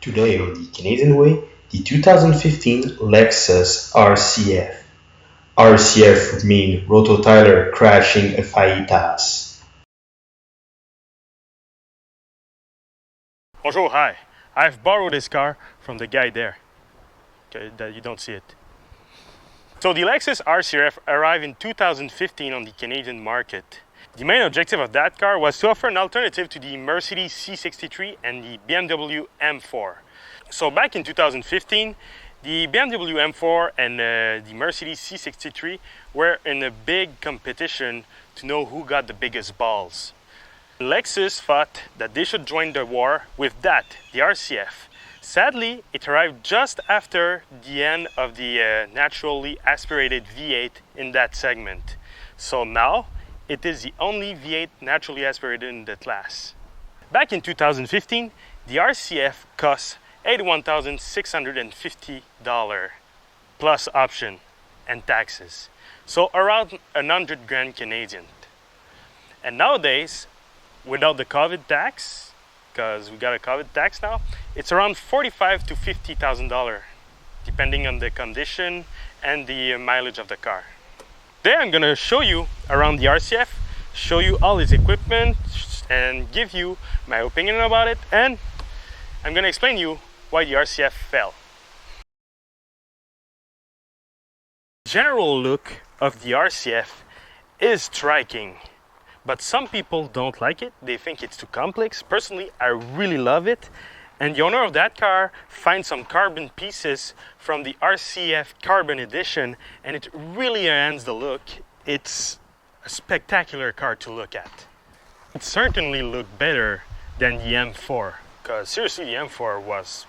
Today on the Canadian Way, the 2015 Lexus RCF. RCF would mean Roto Tyler crashing a fajitas. Bonjour, hi. I've borrowed this car from the guy there. Okay, that you don't see it. So the Lexus RCF arrived in 2015 on the Canadian market. The main objective of that car was to offer an alternative to the Mercedes C63 and the BMW M4. So back in 2015, the BMW M4 and the Mercedes C63 were in a big competition to know who got the biggest balls. Lexus thought that they should join the war with that, the RCF. Sadly, it arrived just after the end of the naturally aspirated V8 in that segment. So now, it is the only V8 naturally aspirated in the class. Back in 2015, the RCF cost $81,650 plus option and taxes. So around 100 grand Canadian. And nowadays, without the COVID tax, because we got a COVID tax now, it's around $45,000 to $50,000, depending on the condition and the mileage of the car. Today I'm gonna show you around the RCF, show you all its equipment, and give you my opinion about it, and I'm gonna explain you why the RCF fell. The general look of the RCF is striking, but some people don't like it. They think it's too complex. Personally, I really love it. And the owner of that car finds some carbon pieces from the RCF Carbon Edition, and it really enhances the look. It's a spectacular car to look at. It certainly looked better than the M4, because seriously, the M4 was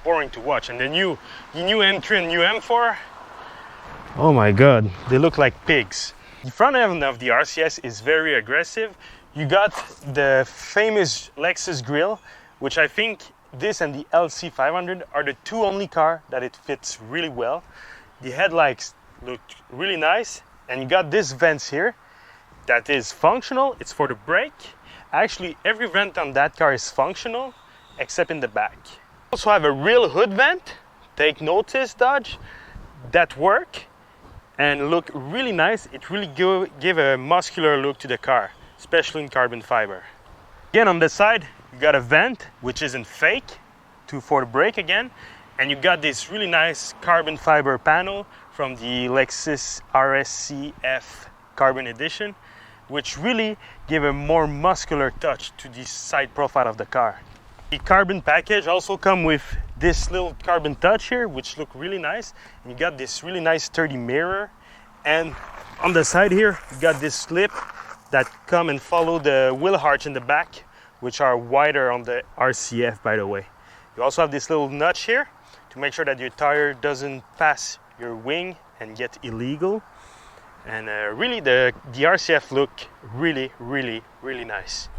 boring to watch. And the new M3 and new M4, oh my god, they look like pigs. The front end of the RCS is very aggressive. You got the famous Lexus grille, which I think this and the LC500 are the two only car that it fits really well. The headlights look really nice, and you got this vents here that is functional. It's for the brake. Actually, every vent on that car is functional except in the back. Also have a real hood vent, take notice Dodge, that work and look really nice. It really give a muscular look to the car, especially in carbon fiber. Again, on the side, you got a vent, which isn't fake, for the brake again. And you got this really nice carbon fiber panel from the Lexus RCF Carbon Edition, which really give a more muscular touch to the side profile of the car. The carbon package also come with this little carbon touch here, which look really nice. And you got this really nice sturdy mirror. And on the side here, you got this slip that come and follow the wheel arch in the back, which are wider on the RCF, by the way. You also have this little notch here to make sure that your tire doesn't pass your wing and get illegal. And really the RCF look really nice.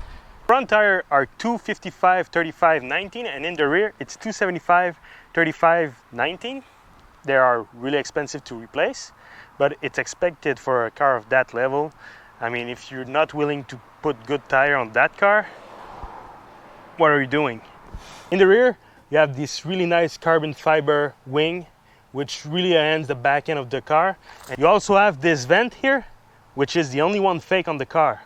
Front tire are 255 35 19, and in the rear it's 275 35 19. They are really expensive to replace, but it's expected for a car of that level. I mean, if you're not willing to put good tire on that car, what are you doing? In the rear, you have this really nice carbon fiber wing, which really enhances the back end of the car. And you also have this vent here, which is the only one fake on the car.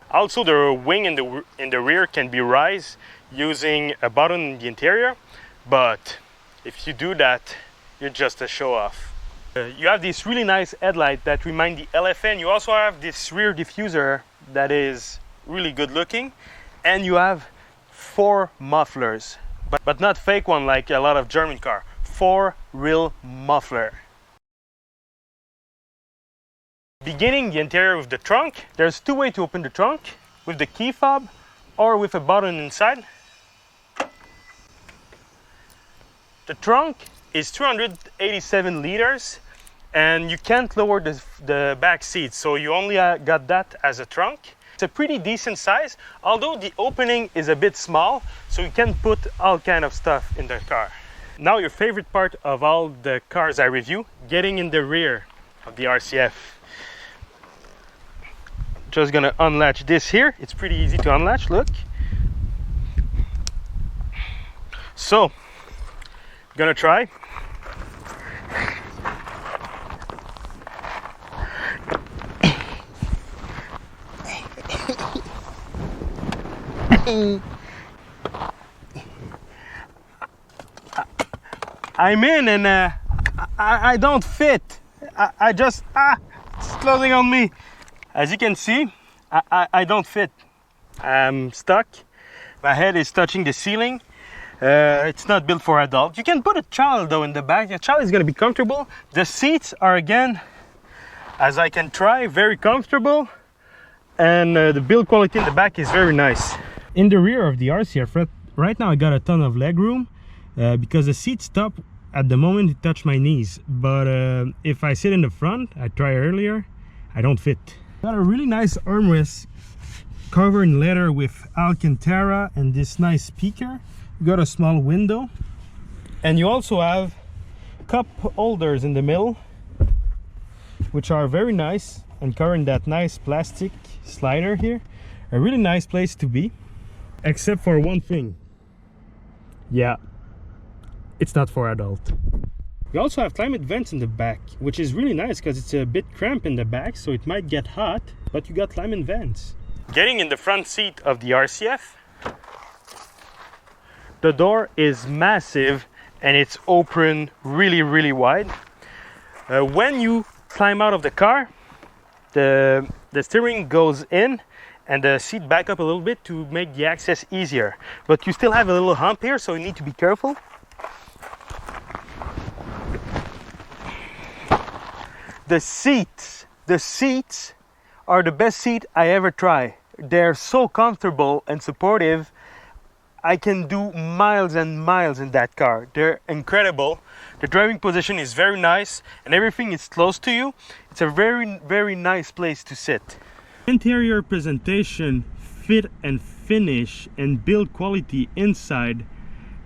Also, the wing in the rear can be raised using a button in the interior, but if you do that, you're just a show-off. You have this really nice headlight that remind the LFN. You also have this rear diffuser that is really good looking, and you have 4 mufflers, but not fake one like a lot of German car. 4 real muffler. Beginning the interior with the trunk, there's 2 ways to open the trunk, with the key fob or with a button inside. The trunk is 287 liters, and you can't lower the back seat, so you only got that as a trunk. It's a pretty decent size, although the opening is a bit small, so you can put all kind of stuff in the car. Now your favorite part of all the cars I review, getting in the rear of the RCF. Just gonna unlatch this here. It's pretty easy to unlatch, look. So Gonna try. I'm in and I don't fit. I just, it's closing on me. As you can see, I don't fit. I'm stuck. My head is touching the ceiling. It's not built for adults. You can put a child though in the back. The child is going to be comfortable. The seats are, again, as I can try, very comfortable. And the build quality in the back is very nice. In the rear of the RCF, right now I got a ton of leg room because the seat stop at the moment it touched my knees. But if I sit in the front, I tried earlier, I don't fit. Got a really nice armrest covered in leather with Alcantara and this nice speaker. You got a small window, and you also have cup holders in the middle, which are very nice and covering that nice plastic slider here. A really nice place to be, except for one thing. Yeah, it's not for adult. You also have climate vents in the back, which is really nice because it's a bit cramped in the back, so it might get hot, but you got climate vents. Getting in the front seat of the RCF, the door is massive and it's open really wide. When you climb out of the car, the steering goes in and the seat back up a little bit to make the access easier. But you still have a little hump here, so you need to be careful. The seats are the best seat I ever tried. They're so comfortable and supportive. I can do miles and miles in that car. They're incredible. The driving position is very nice and everything is close to you. It's a very nice place to sit. Interior presentation, fit and finish and build quality inside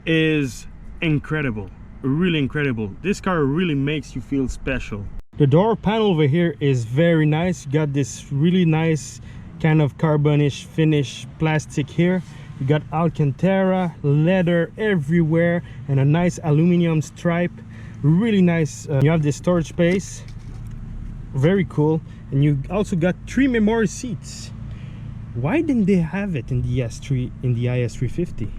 is incredible. Really incredible. This car really makes you feel special. The door panel over here is very nice. You got this really nice kind of carbonish finish plastic here. You got Alcantara, leather everywhere, and a nice aluminum stripe. Really nice. You have this storage space. Very cool. And you also got 3 memory seats. Why didn't they have it in the S3 in the IS350?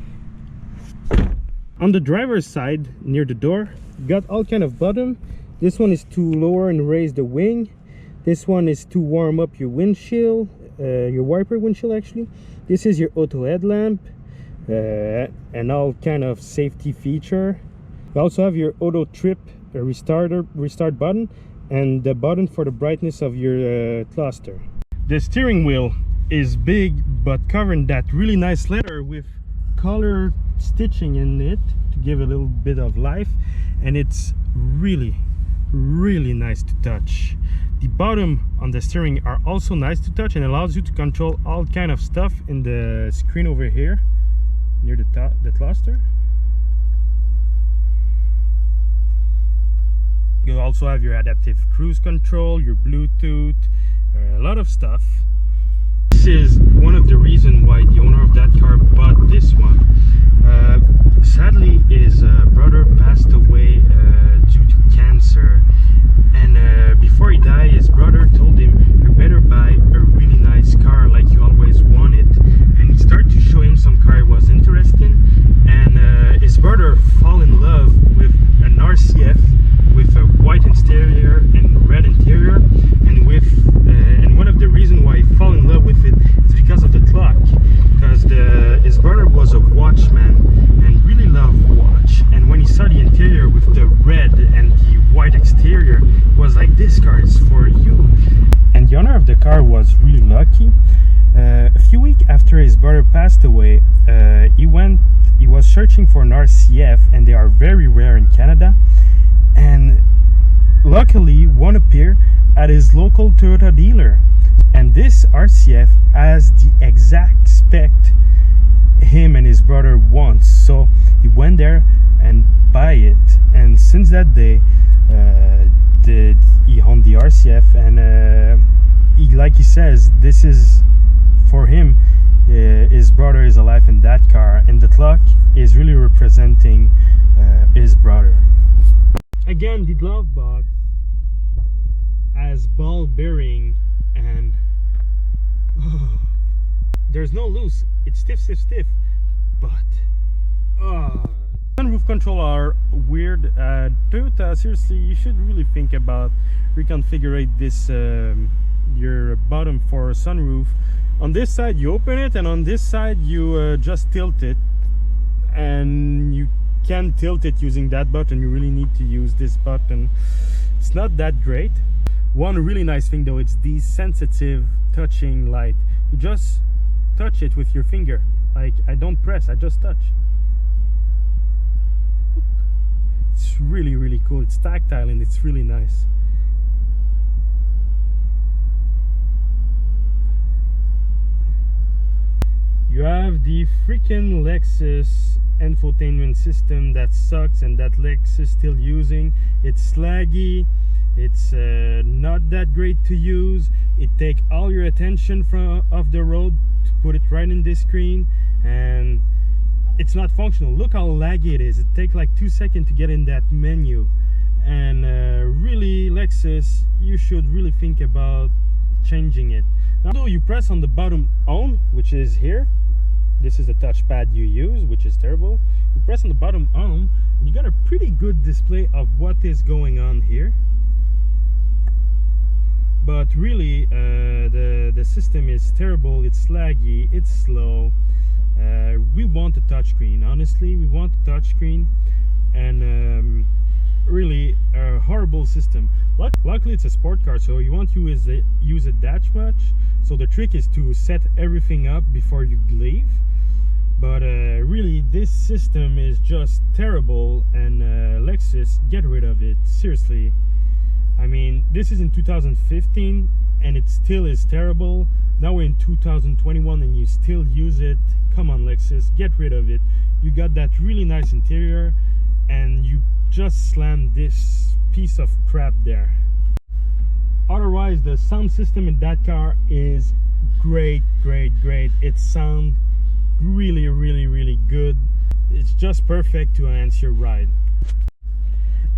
On the driver's side, near the door, you got all kind of button. This one is to lower and raise the wing. This one is to warm up your windshield, your wiper windshield actually. This is your auto headlamp and all kind of safety feature. You also have your auto trip restart button and the button for the brightness of your cluster. The steering wheel is big but covering that really nice leather with color stitching in it to give a little bit of life, and it's really nice to touch. The bottom on the steering are also nice to touch and allows you to control all kind of stuff in the screen over here near the cluster. You also have your adaptive cruise control, your Bluetooth, a lot of stuff. This is one of the reasons why the owner of that car bought this one. Sadly, his brother passed away due to cancer, and before he died, his brother told him, "You better buy a really nice car like you always wanted." And he started to show him some car he was interested in, and his brother fell in love with an RCF with a white exterior and red interior, and one of the reasons why he fell in love with it is because of the clock, because his brother was a watchman and really loved watch, and when he saw the interior with the red and the white exterior, he was like, "This car is for you." And the owner of the car was really lucky. A few weeks after his brother passed away, he was searching for an RCF, and they are very rare in Canada, and luckily one appeared at his local Toyota dealer, and this RCF has the exact spec him and his brother want. So he went there and buy it, and since that day he owned the RCF, and like he says, this is for him. His brother is alive in that car, and the clock is really representing his brother. Again, the glove box has ball bearing and there's no loose. It's stiff, but sunroof control are weird. Toyota, seriously, you should really think about reconfigure this your bottom for a sunroof. On this side you open it, and on this side you just tilt it, and you can tilt it using that button. You really need to use this button. It's not that great. One really nice thing though, it's the sensitive touching light. You just touch it with your finger. Like, I don't press, I just touch. It's really cool. It's tactile and it's really nice. You have the freaking Lexus infotainment system that sucks and that Lexus still using. It's slaggy, it's not that great to use. It takes all your attention from off the road to put it right in this screen, and it's not functional. Look how laggy it is. It takes like 2 seconds to get in that menu. And really, Lexus, you should really think about changing it. Now, you press on the bottom on, which is here. This is the touchpad you use, which is terrible. You press on the bottom on, and you got a pretty good display of what is going on here. But really, the system is terrible. It's laggy, it's slow. We want a touchscreen. Honestly, we want a touchscreen, and really a horrible system. Luckily, it's a sport car, so you won't use it that much. So the trick is to set everything up before you leave. But really, this system is just terrible, and Lexus, get rid of it. Seriously. I mean, this is in 2015 and it still is terrible. Now we're in 2021 and you still use it. Come on, Lexus, get rid of it. You got that really nice interior and you just slammed this piece of crap there. Otherwise, the sound system in that car is great. It sounds really good. It's just perfect to enhance your ride.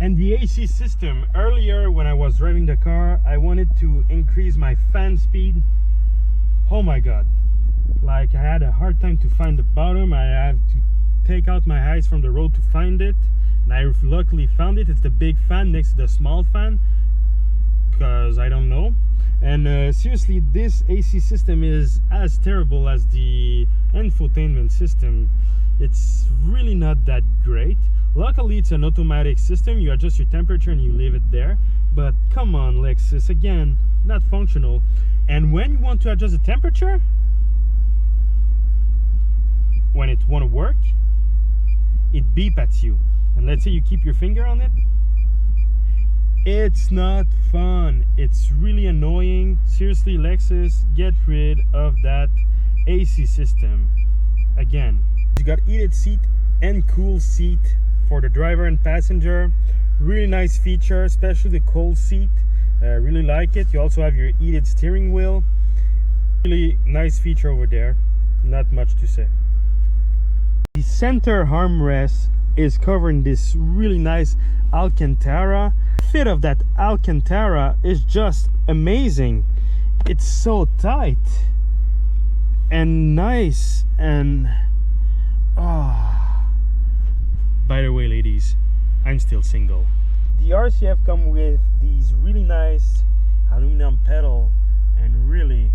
And the AC system, earlier when I was driving the car, I wanted to increase my fan speed. Oh my god, like I had a hard time to find the bottom. I have to take out my eyes from the road to find it, and I luckily found it. It's the big fan next to the small fan, because I don't know. And seriously, this AC system is as terrible as the infotainment system. It's really not that great. Luckily, it's an automatic system. You adjust your temperature and you leave it there. But come on, Lexus, again, not functional. And when you want to adjust the temperature, when it won't work, it beeps at you. And let's say you keep your finger on it, it's not fun. It's really annoying. Seriously, Lexus, get rid of that AC system. Again, you got heated seat and cool seat for the driver and passenger. Really nice feature, especially the cold seat. Really like it. You also have your heated steering wheel. Really nice feature over there. Not much to say. The center armrest is covering this really nice Alcantara. Fit of that Alcantara is just amazing. It's so tight and nice, and by the way, ladies, I'm still single. The RCF come with these really nice aluminum pedal, and really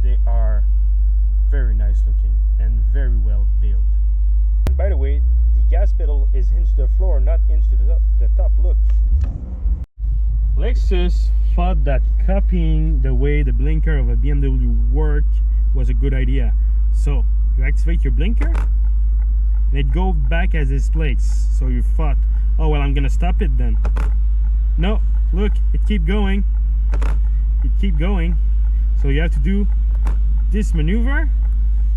they are very nice looking and very well built. And by the way, the gas pedal is hinged to the floor, not hinged to the top. Look. Lexus thought that copying the way the blinker of a BMW worked was a good idea. So you activate your blinker and it goes back as its place. So you thought, oh well, I'm gonna stop it then. No, look, it keep going. It keep going. So you have to do this maneuver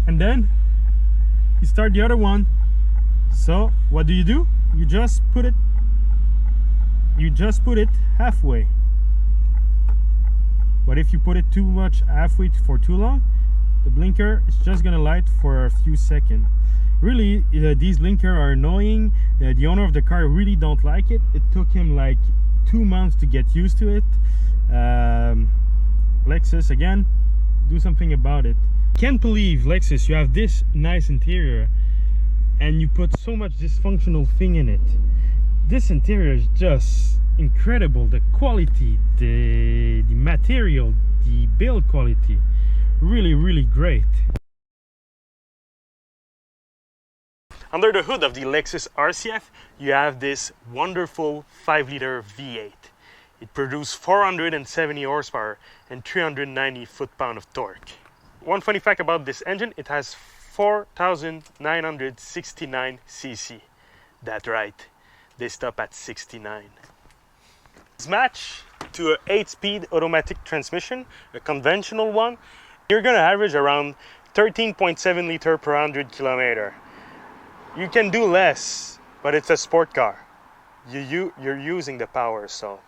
and then you start the other one. So what do? You just put it halfway. But if you put it too much halfway for too long, the blinker is just gonna light for a few seconds. Really, these linker are annoying. The owner of the car really don't like it. It took him like 2 months to get used to it. Lexus, again, do something about it. Can't believe, Lexus, you have this nice interior and you put so much dysfunctional thing in it. This interior is just incredible. The quality, the material, the build quality, really great. Under the hood of the Lexus RCF, you have this wonderful 5-liter V8. It produces 470 horsepower and 390 foot-pound of torque. One funny fact about this engine, it has 4,969 cc. That's right, they stop at 69. It's matched to an 8-speed automatic transmission, a conventional one. You're gonna average around 13.7 liters per 100 kilometers. You can do less, but it's a sport car. You're using the power, so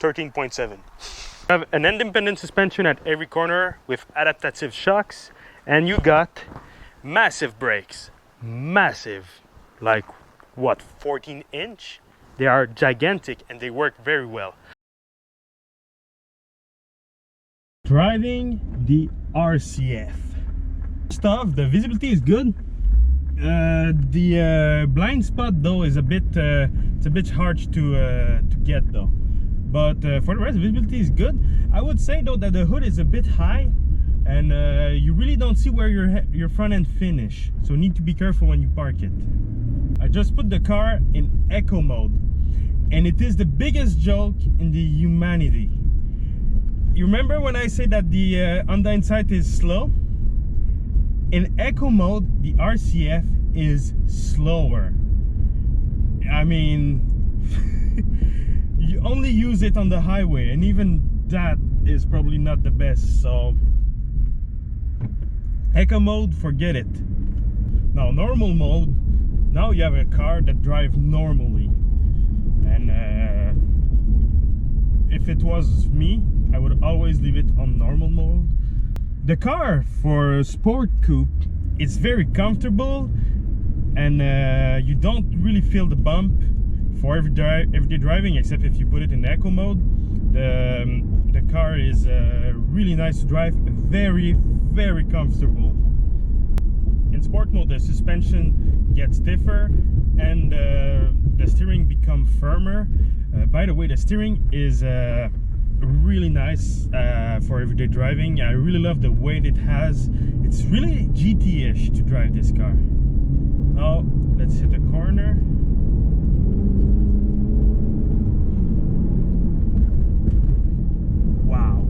13.7. You have an independent suspension at every corner with adaptive shocks, and you got massive brakes. Massive, like what, 14-inch? They are gigantic and they work very well. Driving the RCF. First off, the visibility is good. The blind spot though is it's a bit hard to get though, but for the rest, visibility is good. I would say though that the hood is a bit high and you really don't see where your front end finish, so need to be careful when you park it. I just put the car in eco mode and it is the biggest joke in the humanity. You remember when I said that the on the inside is slow? In eco mode, the RCF is slower. I mean, you only use it on the highway, and even that is probably not the best. So, eco mode, forget it. Now, normal mode, now you have a car that drives normally. And if it was me, I would always leave it on normal mode. The car for a sport coupe is very comfortable, and you don't really feel the bump for everyday driving, except if you put it in eco mode. The car is really nice to drive, very comfortable. In sport mode, the suspension gets stiffer and the steering becomes firmer. By the way, the steering is really nice for everyday driving. I really love the weight it has. It's really GT-ish to drive this car. Now let's hit the corner. Wow,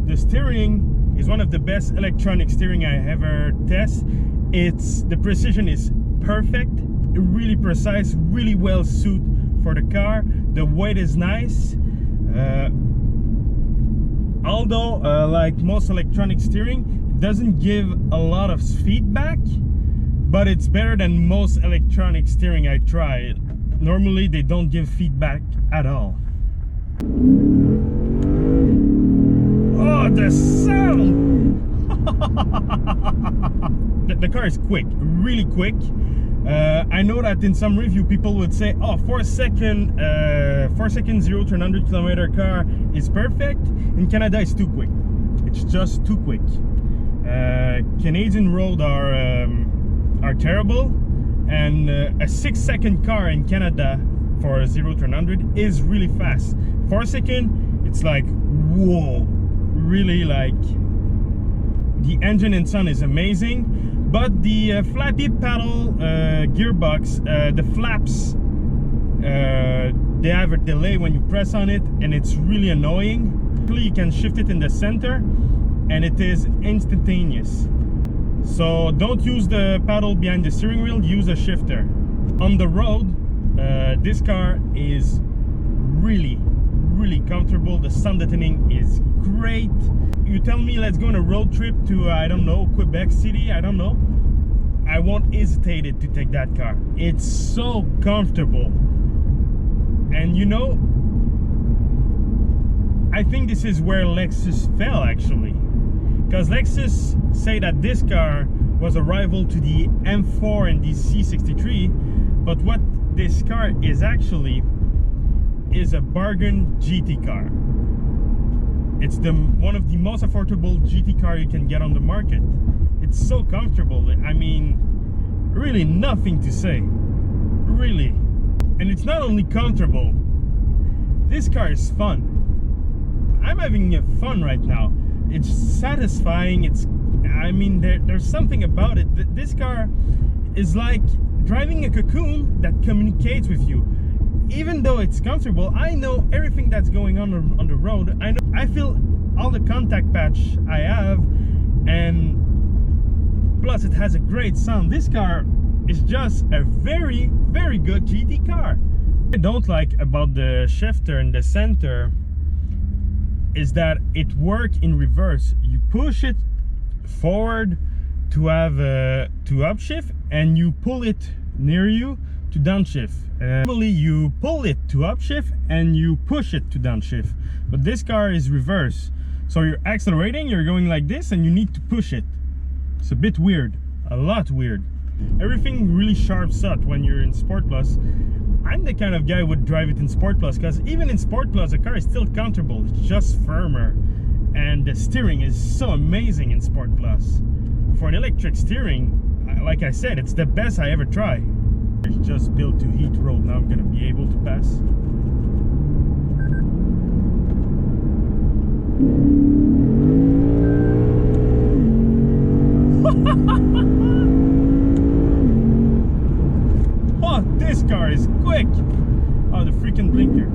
the steering is one of the best electronic steering I ever test. The precision is perfect, really precise, really well suited for the car. The weight is nice. Although like most electronic steering, it doesn't give a lot of feedback, but it's better than most electronic steering I tried. Normally they don't give feedback at all. Oh, the sound! The car is quick, really quick. I know that in some review people would say, oh, 4 second 0 to 100 kilometer car is perfect. In Canada it's too quick. It's just too quick. Canadian roads are terrible, and a 6-second car in Canada for 0 to 100 is really fast. 4 seconds, it's like whoa, really. Like, the engine inside is amazing, but the flappy paddle gearbox, the flaps, they have a delay when you press on it, and it's really annoying. You can shift it in the center and it is instantaneous. So don't use the paddle behind the steering wheel, use a shifter. On the road, this car is really comfortable. The sound deadening is great. You tell me let's go on a road trip to I don't know, Quebec City, I don't know, I won't hesitate to take that car. It's so comfortable. And you know, I think this is where Lexus fell actually, because Lexus say that this car was a rival to the M4 and the C63, but what this car is actually is a bargain GT car. It's one of the most affordable GT car you can get on the market. It's so comfortable. I mean, really nothing to say, really. And it's not only comfortable, this car is fun. I'm having fun right now. It's satisfying. I mean, there's something about it. This car is like driving a cocoon that communicates with you. Even though it's comfortable, I know everything that's going on the road. I feel all the contact patch I have, and plus it has a great sound. This car is just a very, very good GT car. What I don't like about the shifter in the center is that it works in reverse. You push it forward to have to upshift, and you pull it near you to downshift. Normally you pull it to upshift and you push it to downshift, but this car is reverse. So you're accelerating, you're going like this, and you need to push it. It's a bit weird, a lot weird. Everything really sharps up when you're in Sport Plus. I'm the kind of guy who would drive it in Sport Plus, because even in Sport Plus the car is still comfortable. It's just firmer, and the steering is so amazing in Sport Plus. For an electric steering, like I said, it's the best I ever tried. It's just built to heat road. Now I'm gonna be able to pass. Oh, this car is quick! Oh, the freaking blinker.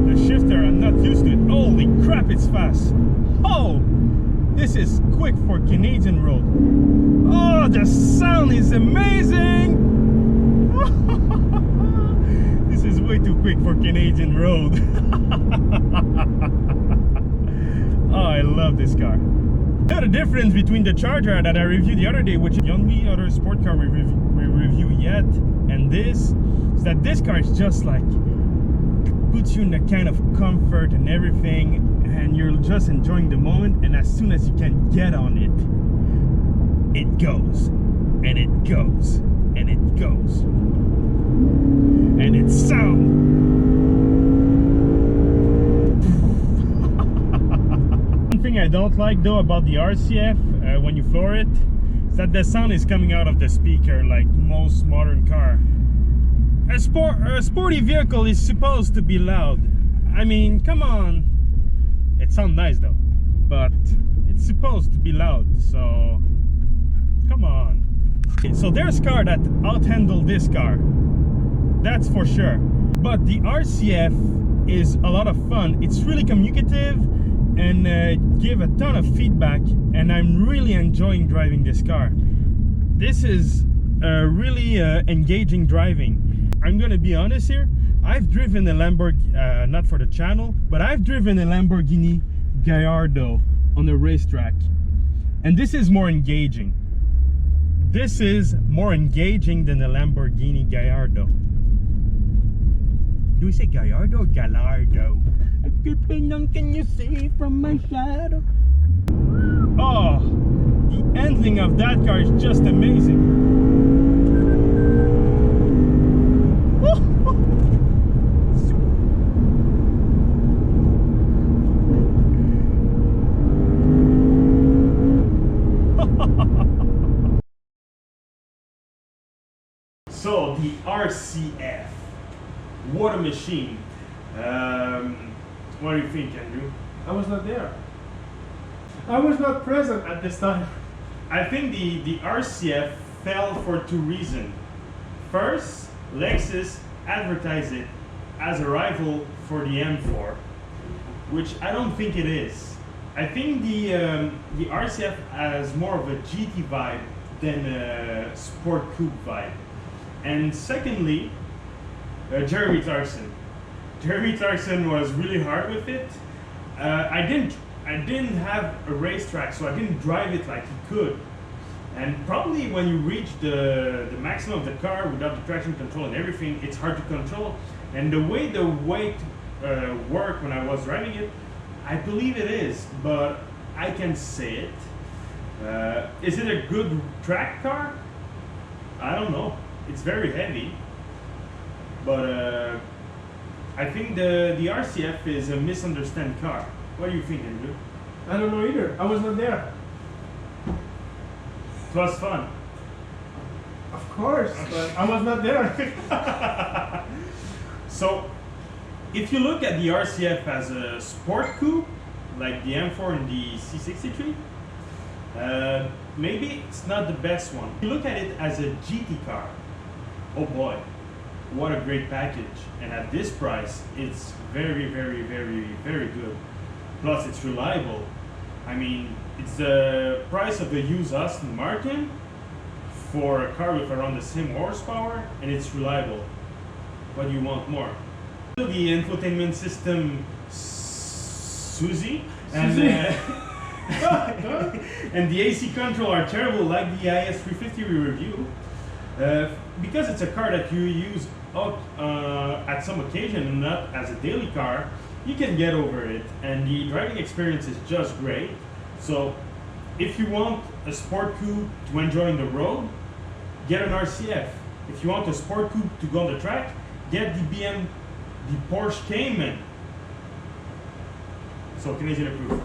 The shifter, I'm not used to it. Holy crap, it's fast. Oh! This is quick for Canadian road. Oh, the sound is amazing! This is way too quick for Canadian road. Oh, I love this car. Now the difference between the Charger that I reviewed the other day, which is the only other sport car we review yet, and this, is that this car is just like, puts you in a kind of comfort and everything, and you're just enjoying the moment, and as soon as you can get on it, it goes, and it goes, and it goes, and it's sound. One thing I don't like though about the RCF, when you floor it, is that the sound is coming out of the speaker like most modern car. A sporty vehicle is supposed to be loud. I mean, come on. It sounds nice though, but it's supposed to be loud, so come on. Okay, so there's car that out-handle this car, that's for sure. But the RCF is a lot of fun. It's really communicative and give a ton of feedback, and I'm really enjoying driving this car. This is really engaging driving. I'm gonna be honest here, I've driven a Lamborghini, not for the channel, but I've driven a Lamborghini Gallardo on a racetrack, and this is more engaging. This is more engaging than a Lamborghini Gallardo. Do we say Gallardo or Gallardo? Can you see from my shadow? Oh, the handling of that car is just amazing. So the RCF, what a machine. What do you think, Andrew? I was not there. I was not present at this time. I think the RCF fell for two reasons. First, Lexus advertised it as a rival for the M4, which I don't think it is. I think the RCF has more of a GT vibe than a sport coupe vibe. And secondly, Jeremy Clarkson. Jeremy Clarkson was really hard with it. I didn't have a racetrack, so I didn't drive it like he could. And probably when you reach the maximum of the car without the traction control and everything, it's hard to control. And the way the weight worked when I was driving it, I believe it is, but I can say it. Is it a good track car? I don't know. It's very heavy, but I think the RCF is a misunderstood car. What do you think, Andrew? I don't know either. I was not there. It was fun. Of course, but I was not there. So, if you look at the RCF as a sport coupe, like the M4 and the C63, maybe it's not the best one. If you look at it as a GT car, oh boy, what a great package. And at this price, it's very, very, very, very good. Plus, it's reliable. I mean, it's the price of a used Aston Martin for a car with around the same horsepower, and it's reliable. What do you want more? The infotainment system Suzy and and the AC control are terrible, like the IS350 we review. Because it's a car that you use at some occasion and not as a daily car, you can get over it, and the driving experience is just great. So if you want a sport coupe to enjoy on the road, get an RCF. If you want a sport coupe to go on the track, get the Porsche Cayman. So Canadian approved.